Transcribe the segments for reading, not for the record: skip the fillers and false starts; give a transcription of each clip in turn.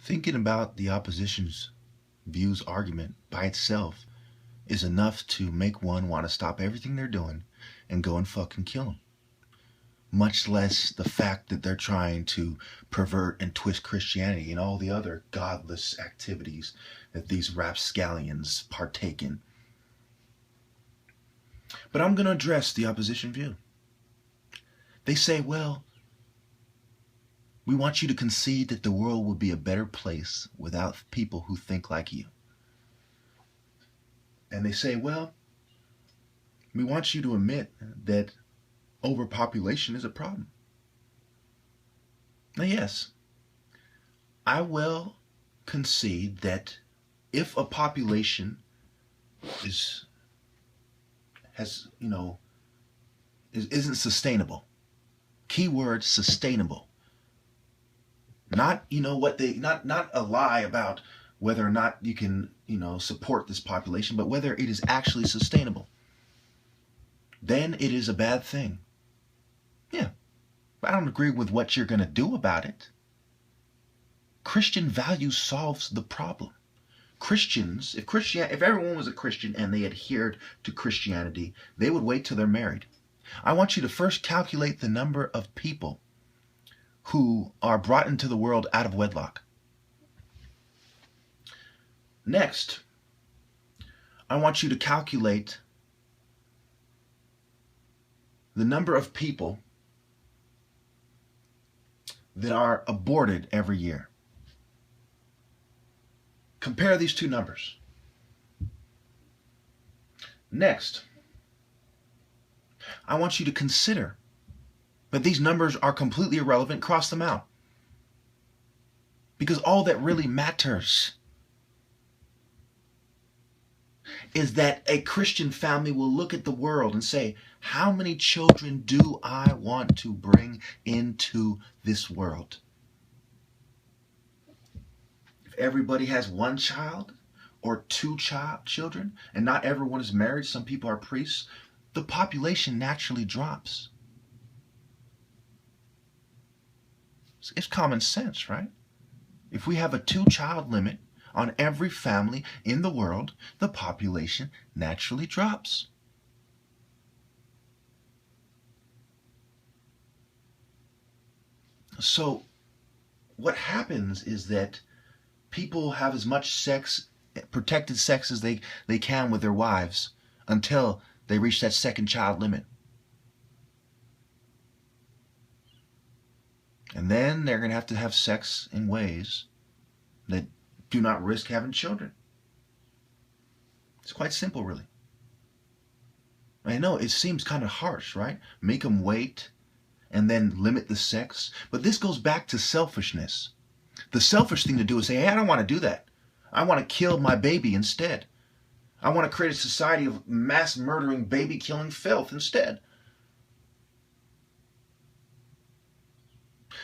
Thinking about the opposition's view's argument by itself is enough to make one want to stop everything they're doing and go and fucking kill them. Much less the fact that they're trying to pervert and twist Christianity and all the other godless activities that these rapscallions partake in. But I'm going to address the opposition view. They say, well, we want you to concede that the world would be a better place without people who think like you. And they say, well, we want you to admit that overpopulation is a problem. Now, yes, I will concede that if a population isn't sustainable, keyword sustainable, not not a lie about whether or not you can support this population, but whether it is actually sustainable, then it is a bad thing. Yeah, but I don't agree with what you're going to do about it. Christian value solves the problem. Christians, if everyone was a Christian and they adhered to Christianity, they would wait till they're married. I want you to first calculate the number of people who are brought into the world out of wedlock. Next, I want you to calculate the number of people that are aborted every year. Compare these two numbers. Next, I want you to consider that these numbers are completely irrelevant. Cross them out. Because all that really matters is that a Christian family will look at the world and say, how many children do I want to bring into this world? If everybody has one child or two children, and not everyone is married, some people are priests, the population naturally drops. It's common sense, right? If we have a 2-child limit on every family in the world, the population naturally drops. So what happens is that people have as much sex, protected sex, as they can with their wives until they reach that 2nd-child limit. And then they're going to have sex in ways that do not risk having children. It's quite simple, really. I know it seems kind of harsh, right? Make them wait and then limit the sex. But this goes back to selfishness. The selfish thing to do is say, hey, I don't want to do that. I want to kill my baby instead. I want to create a society of mass murdering, baby killing filth instead.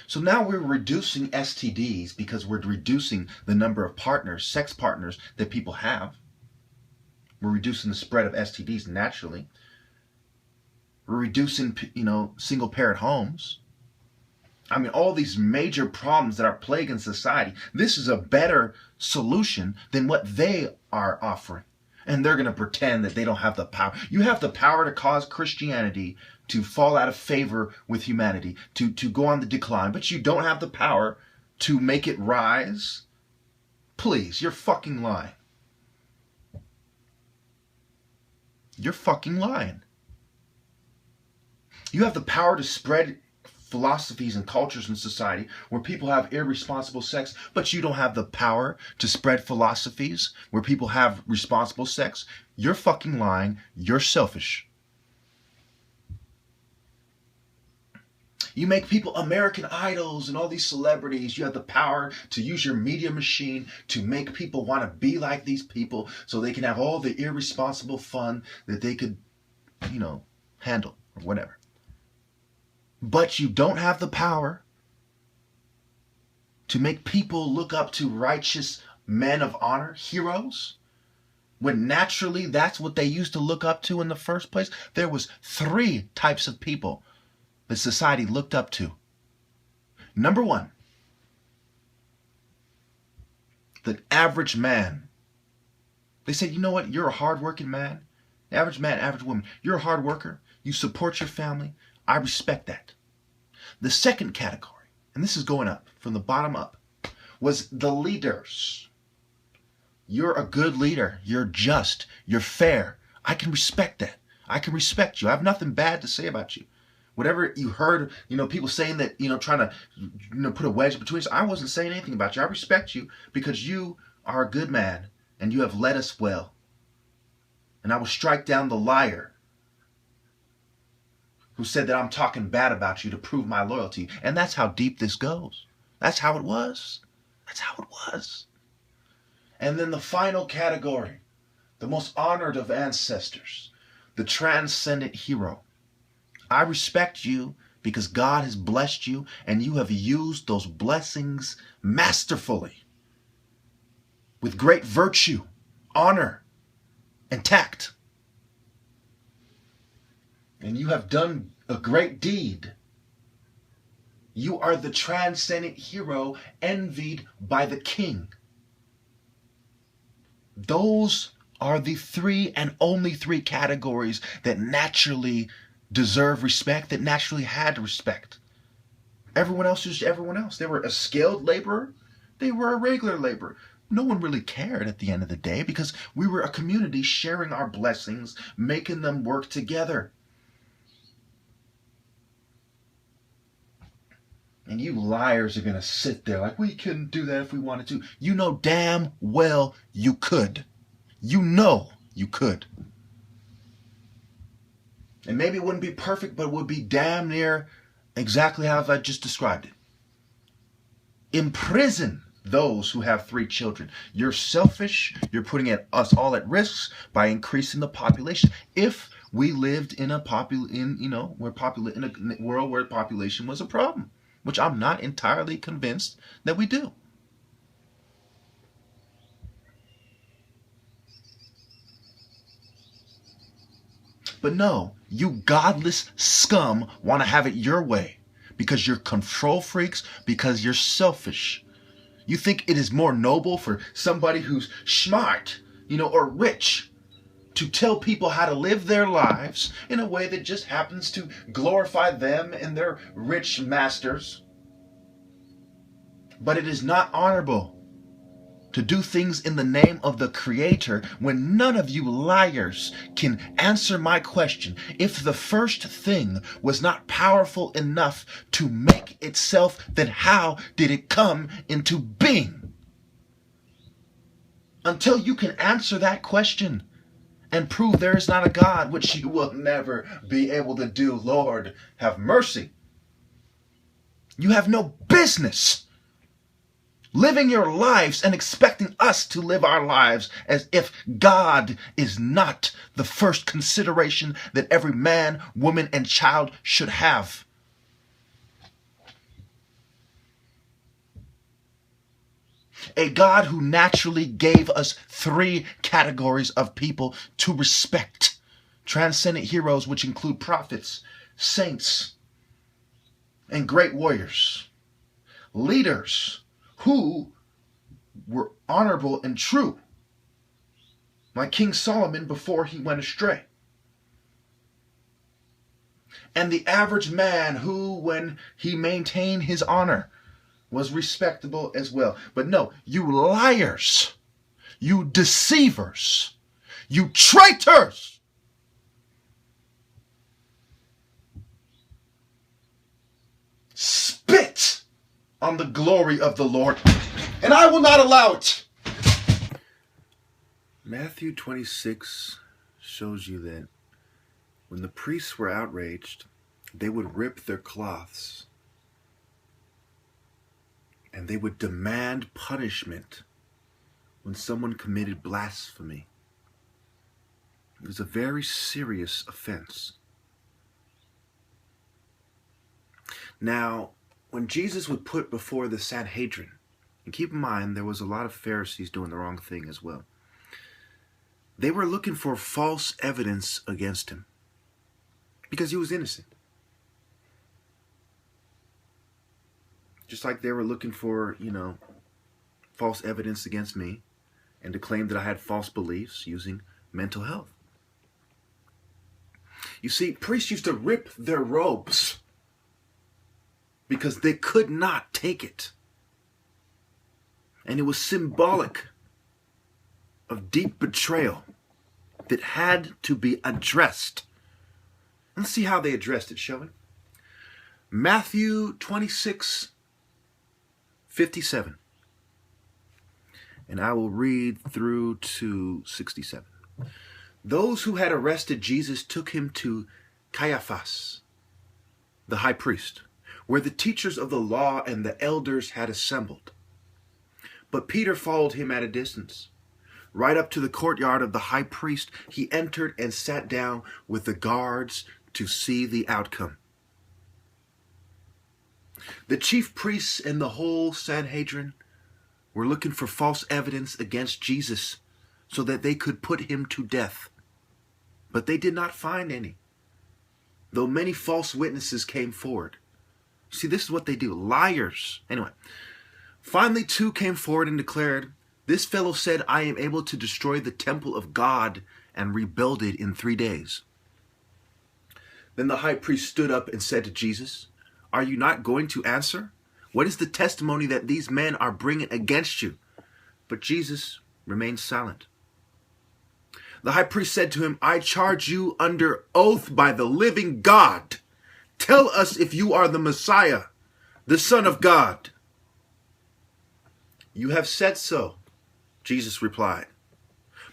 So now we're reducing STDs because we're reducing the number of partners, sex partners that people have. We're reducing the spread of STDs naturally. We're reducing, single parent homes. I mean, all these major problems that are plaguing society. This is a better solution than what they are offering. And they're going to pretend that they don't have the power. You have the power to cause Christianity to fall out of favor with humanity, to go on the decline, but you don't have the power to make it rise. Please, you're fucking lying. You're fucking lying. You have the power to spread philosophies and cultures in society where people have irresponsible sex, but you don't have the power to spread philosophies where people have responsible sex. You're fucking lying. You're selfish. You make people American idols and all these celebrities. You have the power to use your media machine to make people want to be like these people so they can have all the irresponsible fun that they could, handle or whatever. But you don't have the power to make people look up to righteous men of honor, heroes, when naturally that's what they used to look up to in the first place. There was 3 types of people that society looked up to. Number 1, The average man. They said, you know what? You're a hardworking man. Average man, average woman. You're a hard worker. You support your family. I respect that. The second category, and this is going up from the bottom up, was the leaders. You're a good leader. You're just. You're fair. I can respect that. I can respect you. I have nothing bad to say about you. Whatever you heard, people saying that, trying to, put a wedge between us, I wasn't saying anything about you. I respect you because you are a good man and you have led us well. And I will strike down the liar who said that I'm talking bad about you to prove my loyalty. And that's how deep this goes. That's how it was. That's how it was. And then the final category, the most honored of ancestors, the transcendent hero. I respect you because God has blessed you and you have used those blessings masterfully with great virtue, honor, and tact. And you have done a great deed. You are the transcendent hero envied by the king. Those are the three and only three categories that naturally deserve respect, that naturally had respect. Everyone else was everyone else. They were a skilled laborer. They were a regular laborer. No one really cared at the end of the day because we were a community sharing our blessings, making them work together. And you liars are going to sit there like, we couldn't do that if we wanted to. You know damn well you could. You know you could. And maybe it wouldn't be perfect, but it would be damn near exactly how I just described it. Imprison those who have 3 children. You're selfish. You're putting us all at risk by increasing the population. If we lived in a world where population was a problem, which I'm not entirely convinced that we do. But no, you godless scum want to have it your way because you're control freaks, because you're selfish. You think it is more noble for somebody who's smart, or rich to tell people how to live their lives in a way that just happens to glorify them and their rich masters. But it is not honorable to do things in the name of the Creator when none of you liars can answer my question. If the first thing was not powerful enough to make itself, then how did it come into being? Until you can answer that question and prove there is not a God, which you will never be able to do, Lord, have mercy. You have no business living your lives and expecting us to live our lives as if God is not the first consideration that every man, woman, and child should have. A God who naturally gave us 3 categories of people to respect. Transcendent heroes, which include prophets, saints, and great warriors. Leaders who were honorable and true, like King Solomon before he went astray. And the average man who, when he maintained his honor, was respectable as well. But no, you liars, you deceivers, you traitors, spit on the glory of the Lord, and I will not allow it. Matthew 26 shows you that when the priests were outraged, they would rip their cloths and they would demand punishment when someone committed blasphemy. It was a very serious offense. Now, when Jesus would put before the Sanhedrin, and keep in mind there was a lot of Pharisees doing the wrong thing as well, they were looking for false evidence against him because he was innocent. Just like they were looking for, false evidence against me and to claim that I had false beliefs using mental health. You see, priests used to rip their robes because they could not take it. And it was symbolic of deep betrayal that had to be addressed. Let's see how they addressed it, shall we? Matthew 26:57. And I will read through to 67. Those who had arrested Jesus took him to Caiaphas, the high priest, where the teachers of the law and the elders had assembled. But Peter followed him at a distance. Right up to the courtyard of the high priest, he entered and sat down with the guards to see the outcome. The chief priests and the whole Sanhedrin were looking for false evidence against Jesus so that they could put him to death. But they did not find any, though many false witnesses came forward. See, this is what they do. Liars. Anyway, finally two came forward and declared, "This fellow said, I am able to destroy the temple of God and rebuild it in 3 days." Then the high priest stood up and said to Jesus, "Are you not going to answer? What is the testimony that these men are bringing against you?" But Jesus remained silent. The high priest said to him, "I charge you under oath by the living God. Tell us if you are the Messiah, the Son of God." "You have said so," Jesus replied.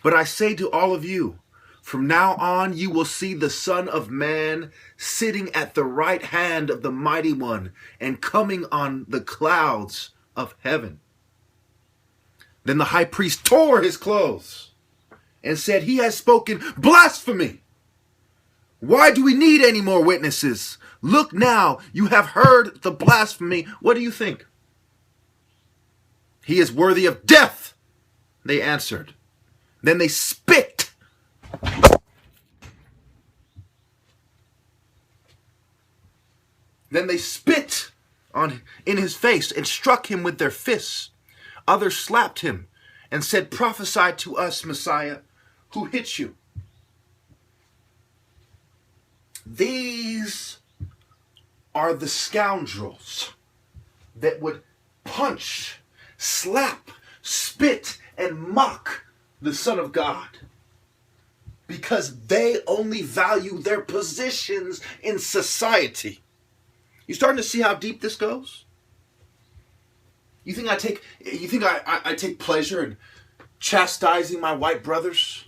"But I say to all of you, from now on you will see the Son of Man sitting at the right hand of the Mighty One and coming on the clouds of heaven." Then the high priest tore his clothes and said, "He has spoken blasphemy. Why do we need any more witnesses? Look now, you have heard the blasphemy. What do you think?" "He is worthy of death," they answered. Then they spit in his face and struck him with their fists. Others slapped him and said, "Prophesy to us, Messiah. Who hit you?" These are the scoundrels that would punch, slap, spit, and mock the Son of God because they only value their positions in society. You starting to see how deep this goes? You think I take pleasure in chastising my white brothers,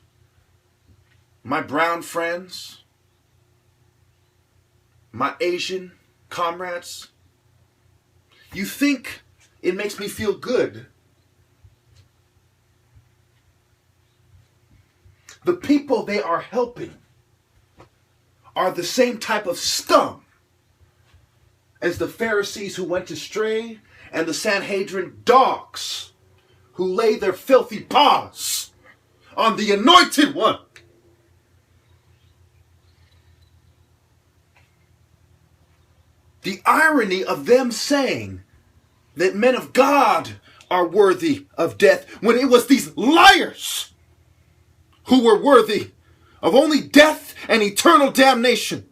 my brown friends, my Asian comrades? You think it makes me feel good? The people they are helping are the same type of scum as the Pharisees who went astray and the Sanhedrin dogs who lay their filthy paws on the Anointed One. The irony of them saying that men of God are worthy of death when it was these liars who were worthy of only death and eternal damnation.